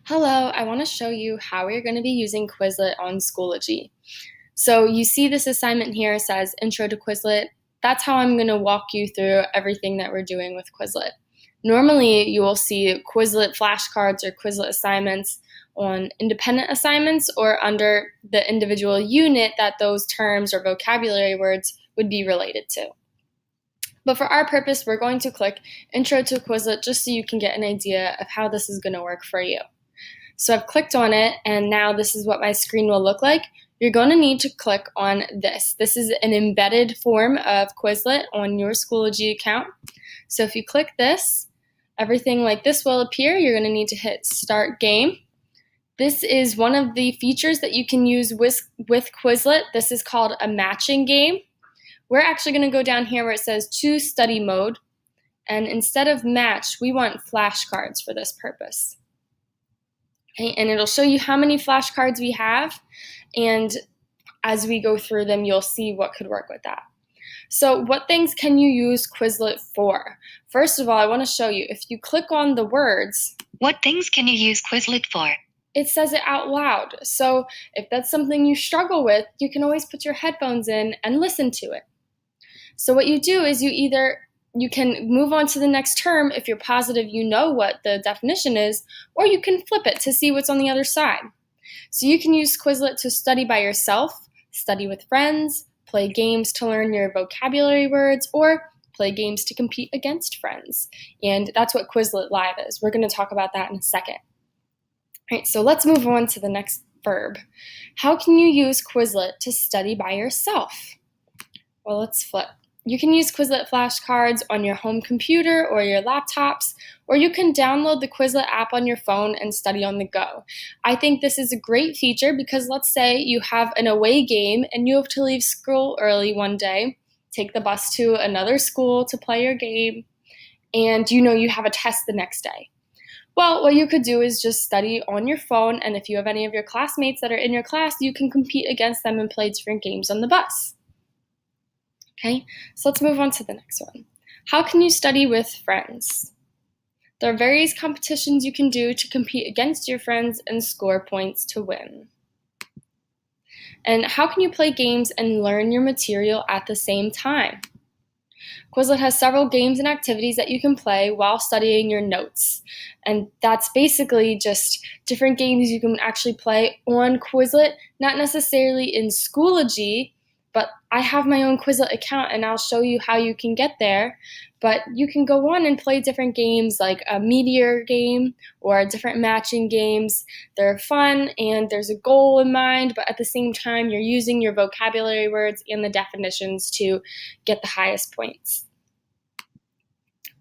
Hello, I want to show you how we're going to be using Quizlet on Schoology. So you see this assignment here says Intro to Quizlet. That's how I'm going to walk you through everything that we're doing with Quizlet. Normally, you will see Quizlet flashcards or Quizlet assignments on independent assignments or under the individual unit that those terms or vocabulary words would be related to. But for our purpose, we're going to click Intro to Quizlet just so you can get an idea of how this is going to work for you. So I've clicked on it, and now this is what my screen will look like. You're going to need to click on this. This is an embedded form of Quizlet on your Schoology account. So if you click this, everything like this will appear. You're going to need to hit Start Game. This is one of the features that you can use with Quizlet. This is called a matching game. We're actually going to go down here where it says Choose Study Mode, and instead of match, we want flashcards for this purpose. Okay, and it'll show you how many flashcards we have, and as we go through them, you'll see what could work with that. So what things can you use Quizlet for? First of all, I want to show you, if you click on the words, what things can you use Quizlet for? It says it out loud. So if that's something you struggle with, you can always put your headphones in and listen to it. So what you do is you can move on to the next term if you're positive you know what the definition is, or you can flip it to see what's on the other side. So you can use Quizlet to study by yourself, study with friends, play games to learn your vocabulary words, or play games to compete against friends. And that's what Quizlet Live is. We're going to talk about that in a second. All right, so let's move on to the next verb. How can you use Quizlet to study by yourself? Well, let's flip. You can use Quizlet flashcards on your home computer or your laptops, or you can download the Quizlet app on your phone and study on the go. I think this is a great feature because let's say you have an away game and you have to leave school early one day, take the bus to another school to play your game, and you know you have a test the next day. Well, what you could do is just study on your phone, and if you have any of your classmates that are in your class, you can compete against them and play different games on the bus. Okay, so let's move on to the next one. How can you study with friends? There are various competitions you can do to compete against your friends and score points to win. And how can you play games and learn your material at the same time? Quizlet has several games and activities that you can play while studying your notes. And that's basically just different games you can actually play on Quizlet, not necessarily in Schoology, but I have my own Quizlet account and I'll show you how you can get there. But you can go on and play different games like a meteor game or different matching games. They're fun and there's a goal in mind, but at the same time, you're using your vocabulary words and the definitions to get the highest points.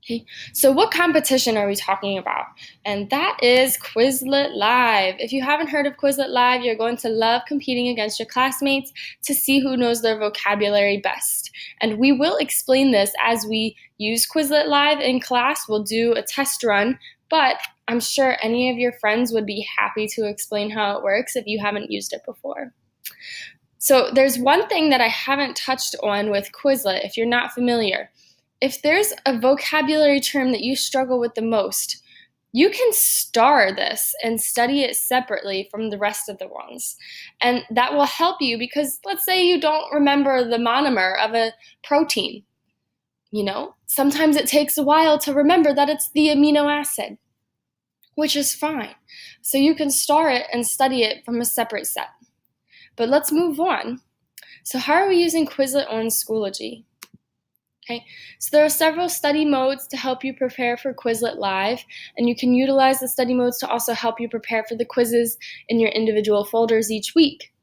Okay, so what competition are we talking about? And that is Quizlet Live. If you haven't heard of Quizlet Live, you're going to love competing against your classmates to see who knows their vocabulary best. And we will explain this as we use Quizlet Live in class. We'll do a test run, but I'm sure any of your friends would be happy to explain how it works if you haven't used it before. So there's one thing that I haven't touched on with Quizlet if you're not familiar. If there's a vocabulary term that you struggle with the most, you can star this and study it separately from the rest of the ones. And that will help you because let's say you don't remember the monomer of a protein. You know, sometimes it takes a while to remember that it's the amino acid, which is fine. So you can star it and study it from a separate set. But let's move on. So how are we using Quizlet on Schoology? Okay, so there are several study modes to help you prepare for Quizlet Live, and you can utilize the study modes to also help you prepare for the quizzes in your individual folders each week.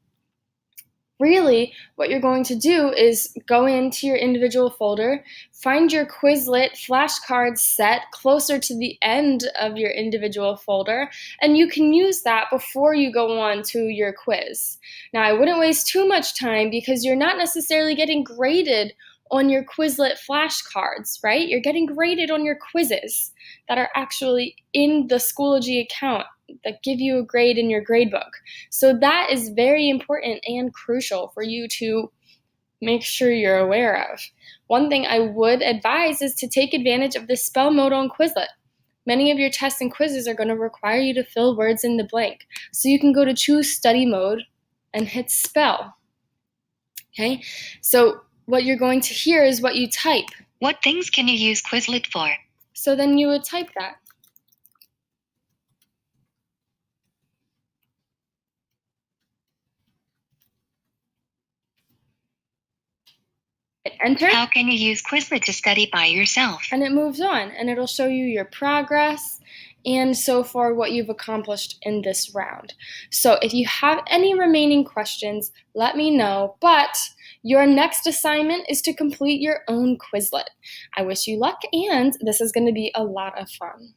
Really, what you're going to do is go into your individual folder, find your Quizlet flashcards set closer to the end of your individual folder, and you can use that before you go on to your quiz. Now, I wouldn't waste too much time because you're not necessarily getting graded on your Quizlet flashcards, right? You're getting graded on your quizzes that are actually in the Schoology account that give you a grade in your gradebook. So that is very important and crucial for you to make sure you're aware of. One thing I would advise is to take advantage of the spell mode on Quizlet. Many of your tests and quizzes are going to require you to fill words in the blank. So you can go to choose study mode and hit spell. Okay, so what you're going to hear is what you type. What things can you use Quizlet for? So then you would type that. Hit enter. How can you use Quizlet to study by yourself? And it moves on, and it'll show you your progress and so far what you've accomplished in this round. So if you have any remaining questions, let me know, but your next assignment is to complete your own Quizlet. I wish you luck, and this is going to be a lot of fun.